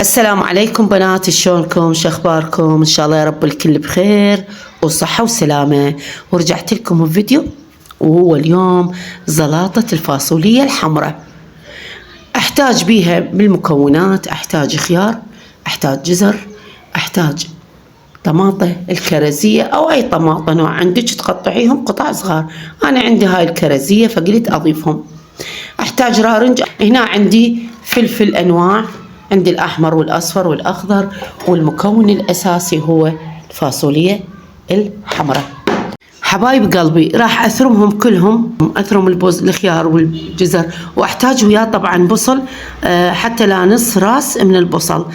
السلام عليكم بنات، شلونكم؟ شخباركم؟ ان شاء الله يا رب الكل بخير وصحة وسلامة. ورجعت لكم بفيديو وهو اليوم زلاطة الفاصولية الحمراء. احتاج بيها بالمكونات، احتاج خيار، احتاج جزر، احتاج طماطة الكرزية او اي طماطة نوع عندك تقطعيهم قطع صغار. انا عندي هاي الكرزية فقلت اضيفهم. احتاج رارنج، هنا عندي فلفل انواع، عندي الاحمر والاصفر والاخضر، والمكون الاساسي هو الفاصولية الحمراء. حبايب قلبي راح اثرمهم كلهم، اثرم الخيار والجزر، واحتاج وياه طبعا بصل، حتى لا نص راس من البصل.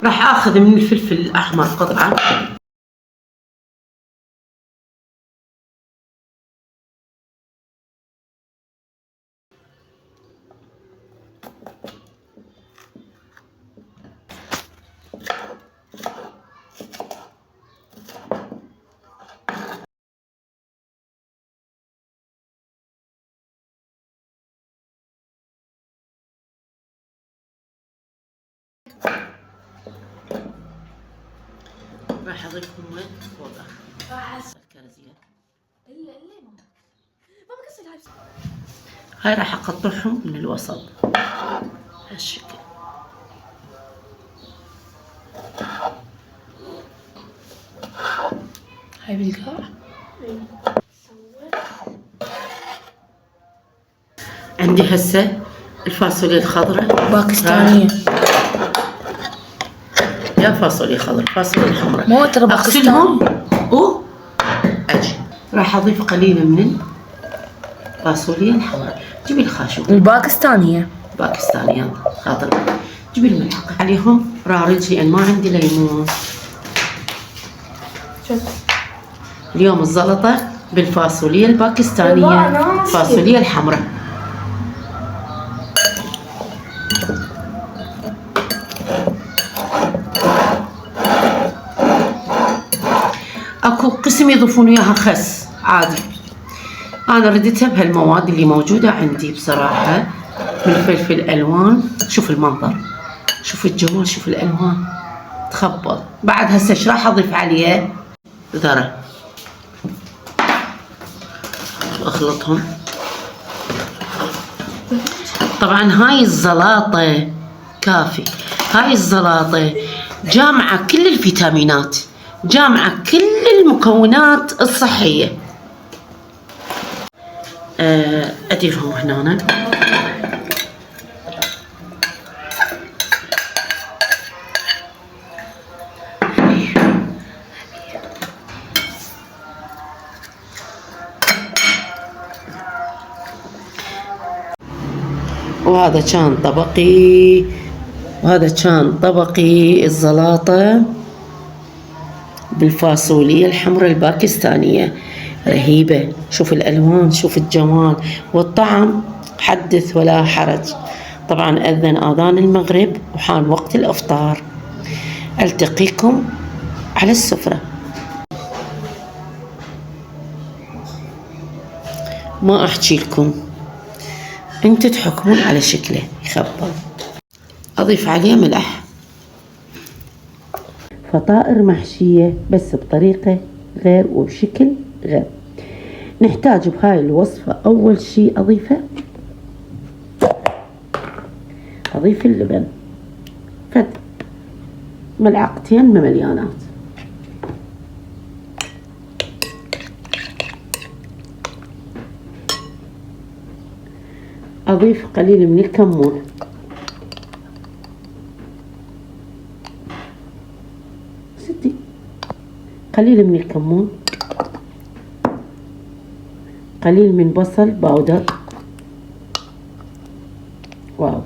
راح اخذ من الفلفل الاحمر قطعة، راح اضيفهم وين فوقها الكرزية. هاي راح اقطعهم من الوسط هالشكل. هاي بالقاع. عندي هسه الفاصوليا الخضراء باكستانية، يا فاصوليا خضراء فاصوليا حمراء، مو ترى اغسلهم واجي. راح اضيف قليل من الفاصوليا الحمراء. جيبي الخاشوق الباكستانية باكستانية خاطر، جيبي الملعقة عليهم رارج لان ما عندي ليمون. اليوم الزلطة بالفاصوليا الباكستانية، الفاصوليا الحمراء. اكو قسم يضيفون وياها خس عادي، انا رديتها بهالمواد اللي موجودة عندي بصراحة. من الفلفل الالوان، شوف المنظر، شوف الجمال، شوف الالوان تخبل. بعد هسه ايش راح اضيف عليه؟ ذرة. اخلطهم. طبعا هاي الزلاطة كافي، هاي الزلاطة جامعة كل الفيتامينات، جامعة كل المكونات الصحية. اديرهم هنا. وهذا كان طبقي، وهذا كان طبقي الزلاطة بالفاصوليا الحمراء الباكستانية. رهيبة، شوف الألوان، شوف الجمال والطعم، حدث ولا حرج. طبعا أذن آذان المغرب وحان وقت الإفطار. ألتقيكم على السفرة. ما أحكي لكم، انتوا تحكمون على شكله يخبل. أضيف عليه ملح. فطائر محشية بس بطريقة غير وبشكل غير. نحتاج بهاي الوصفة أول شي أضيف اللبن، فد ملعقتين مليانات. أضيف قليل من الكمون، قليل من الكمون، قليل من بصل باودر، واو،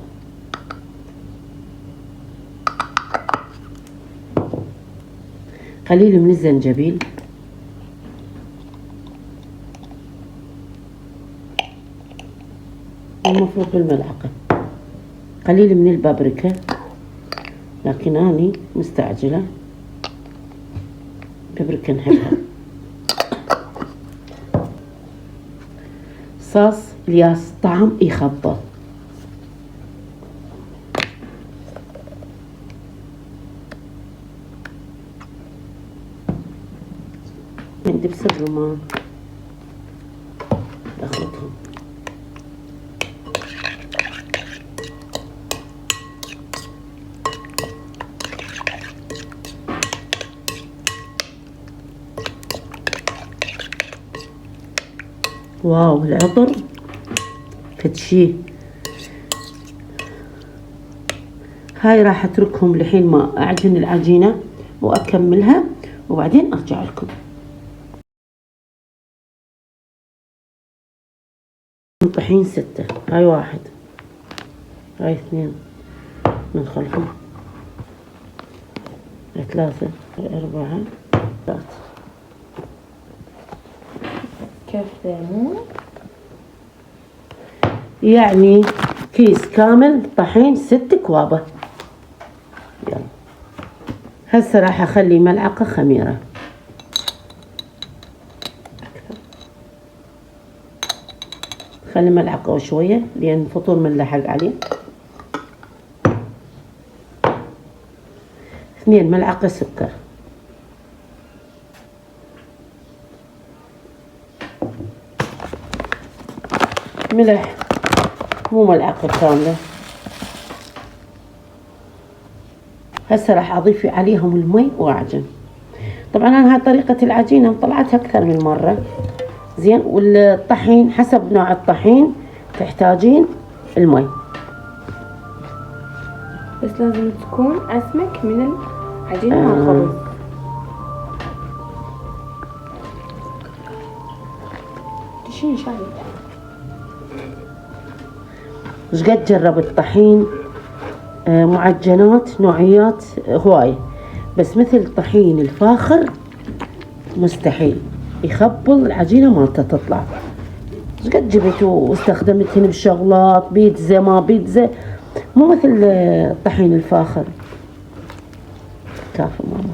قليل من الزنجبيل، المفروض بالملعقة، قليل من البابريكا لكن أنا مستعجلة ابرك نحلها. صوص الياس طعم يخبل. من دبس الرمان اخلطهم. واو العطر فتشي. هاي راح اتركهم لحين ما اعجن العجينة واكملها وبعدين ارجع لكم. طحين 6. هاي 1 هاي 2 ندخلهم 3 4 3. كيف ليمون يعني كيس كامل طحين 6 كوابة. يلا هسه راح اخلي ملعقة خميرة. خلي ملعقة وشوية لان الفطور منلحق عليه. 2 ملعقة سكر. ملح مو ملعقة كاملة. هسه راح اضيف عليهم المي واعجن. طبعا انا هاي طريقة العجينة طلعتها اكثر من مرة زين. والطحين حسب نوع الطحين تحتاجين المي، بس لازم تكون اسمك من العجينة مع الخبز. تشين شاي شقد جربت طحين معجنات نوعيات هواي، بس مثل طحين الفاخر مستحيل يخبل العجينة مالته تطلع. شقد جبت واستخدمتهن بشغلات بيتزا ما بيتزا مو مثل طحين الفاخر. كافي ماما.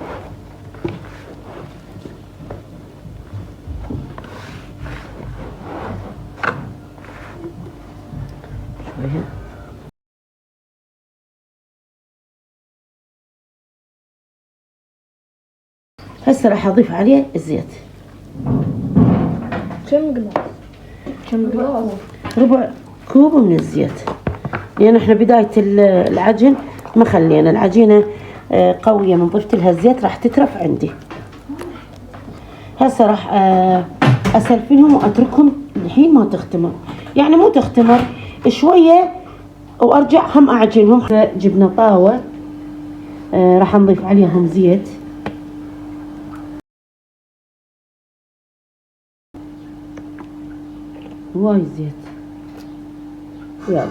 شوية هسه راح اضيف عليه الزيت. كم جلاس؟ كم جلاس؟ ربع كوب من الزيت لان احنا بداية العجن ما خلينا العجينة قوية. من ضفت لها الزيت راح تترف عندي. هسه راح اسلفنهم واتركهم الحين ما تختمر، يعني مو تختمر شوية وارجع هم اعجنهم. جبنا طاوة راح نضيف عليهم زيت. وايد زيت. يلا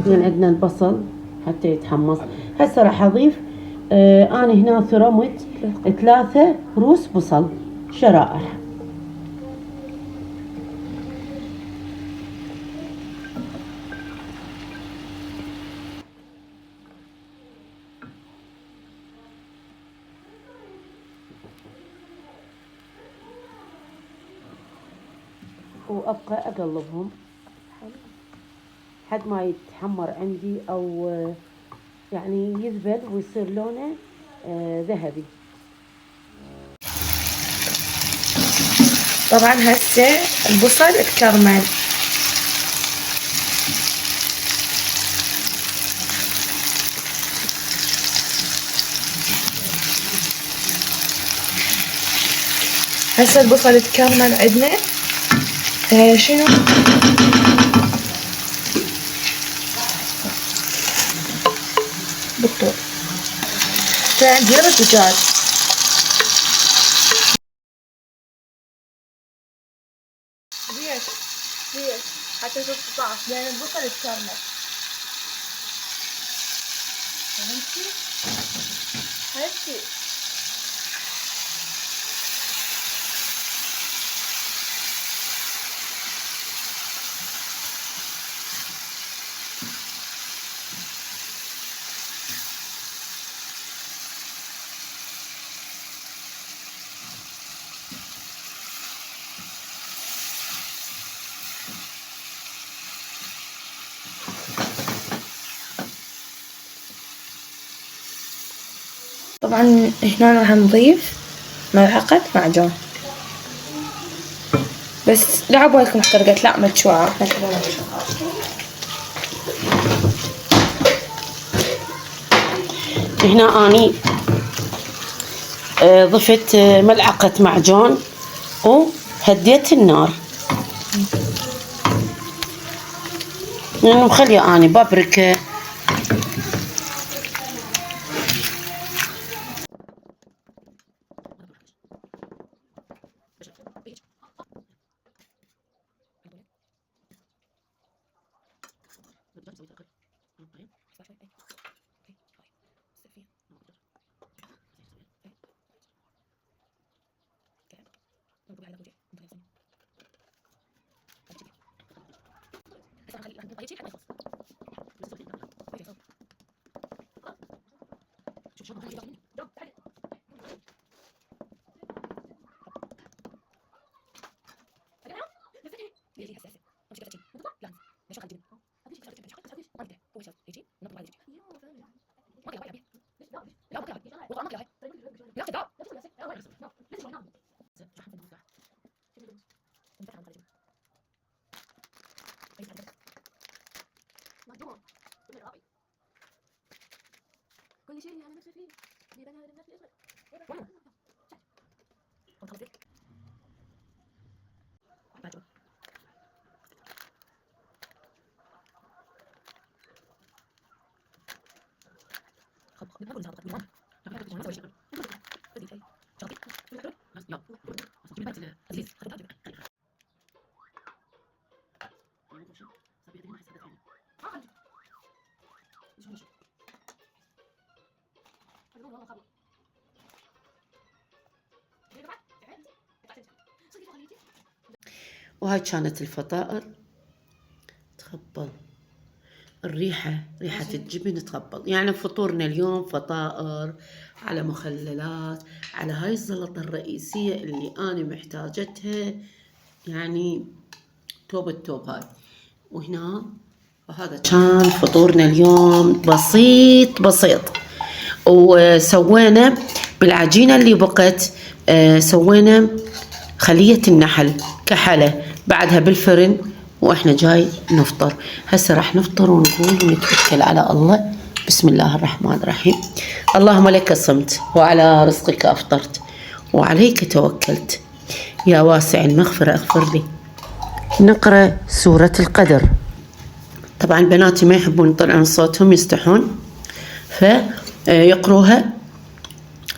زين عندنا البصل حتى يتحمص. هسه راح اضيف انا هنا ثرمت 3 روس بصل شرائح. وابقى اقلبهم حد ما يتحمر عندي او يعني يذبل ويصير لونه ذهبي. طبعا هسه البصل اتكرمل. هسه البصل اتكرمل عندنا. شنو بالطول عندي دجاج. ليش حتى تستطاع لان البصل اتكرمل. فهمتي حبيبتي؟ طبعا هنا راح نضيف ملعقة معجون، بس لا عبالكم احترقت، لا مدشوعة، راح نشوفها مدشوعة. هنا اني ضفت ملعقة معجون وهديت النار، لأنه مخلية اني بابريكا وهاي كانت الفطائر. تخبل الريحة، ريحة الجبن تخبل. يعني فطورنا اليوم فطائر على مخللات على هاي الزلطة الرئيسية اللي أنا محتاجتها، يعني توب التوب هاي. وهنا وهذا كان فطورنا اليوم بسيط بسيط. وسوينا بالعجينة اللي بقت سوينا خلية النحل كحلة بعدها بالفرن، واحنا جاي نفطر. هسه راح نفطر ونقول ونتوكل على الله. بسم الله الرحمن الرحيم. اللهم لك صمت وعلى رزقك افطرت وعليك توكلت، يا واسع المغفرة اغفر لي. نقرأ سورة القدر. طبعا بناتي ما يحبون يطلعون صوتهم، يستحون، فيقروها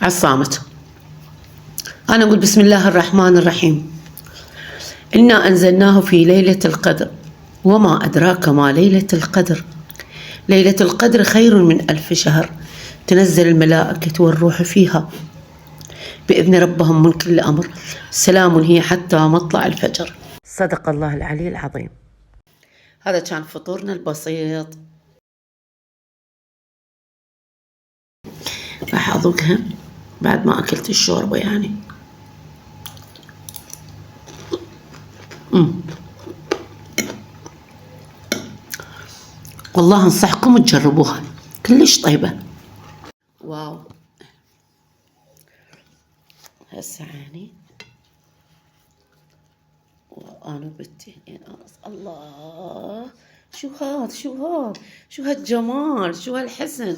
على الصامت. أنا أقول بسم الله الرحمن الرحيم. إنا أنزلناه في ليلة القدر وما أدراك ما ليلة القدر. ليلة القدر خير من 1000 شهر، تنزل الملائكة والروح فيها بإذن ربهم من كل أمر، سلام هي حتى مطلع الفجر. صدق الله العلي العظيم. هذا كان فطورنا البسيط. راح أذوقها بعد ما أكلت الشوربة يعني. والله أنصحكم تجربوها، كلش طيبة. واو. هسه عيني وأنا بنتي الله، شو هذا شو هالجمال، شو هالحسن،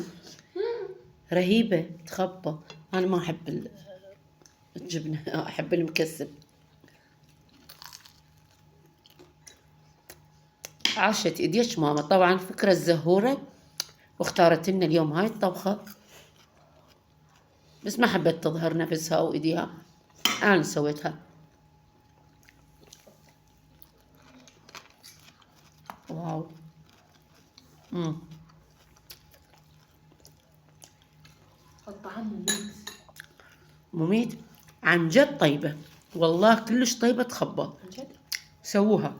رهيبة. تخبى أنا ما أحب الجبنة، أحب المكسب. عاشت إيديش ماما طبعا، فكرة الزهورة، واختارت لنا اليوم هاي الطبخة، بس ما حبت تظهر نفسها وإيديها، أنا سويتها. واو. الطعم مميت مميت عن جد، طيبة والله كلش طيبة. تخبى عن جد. سووها.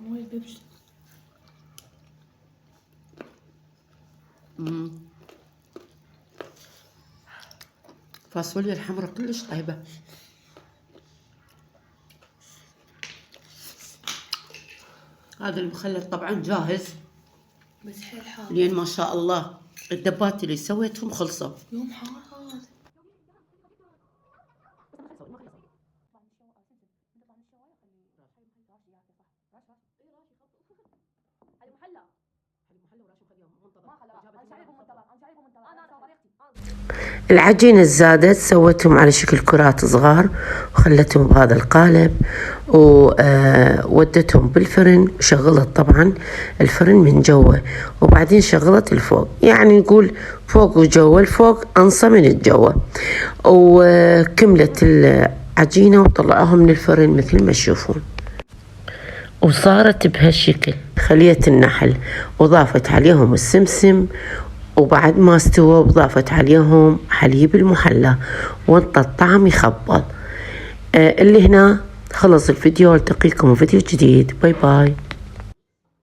وايد بيبش. فاصوليا الحمراء كلش طيبة. هذا المخلل طبعا جاهز، بس حيل حار. لين ما شاء الله الدبات اللي سويتهم خلصوا. يوم حار هذا. العجينة الزادت سويتهم على شكل كرات صغار وخلتهم بهذا القالب، وودتهم بالفرن وشغلت طبعا الفرن من جوا، وبعدين شغلت الفوق، يعني نقول فوق وجوا، الفوق أنصى من الجوا، وكملت العجينة وطلعوها من الفرن مثل ما تشوفون، وصارت بهالشكل. خليت النحل وضافت عليهم السمسم، وبعد ما استوى وضافت عليهم حليب المحلى، وانطى الطعم يخبل. اللي هنا خلص الفيديو، التقيكم فيديو جديد. باي باي.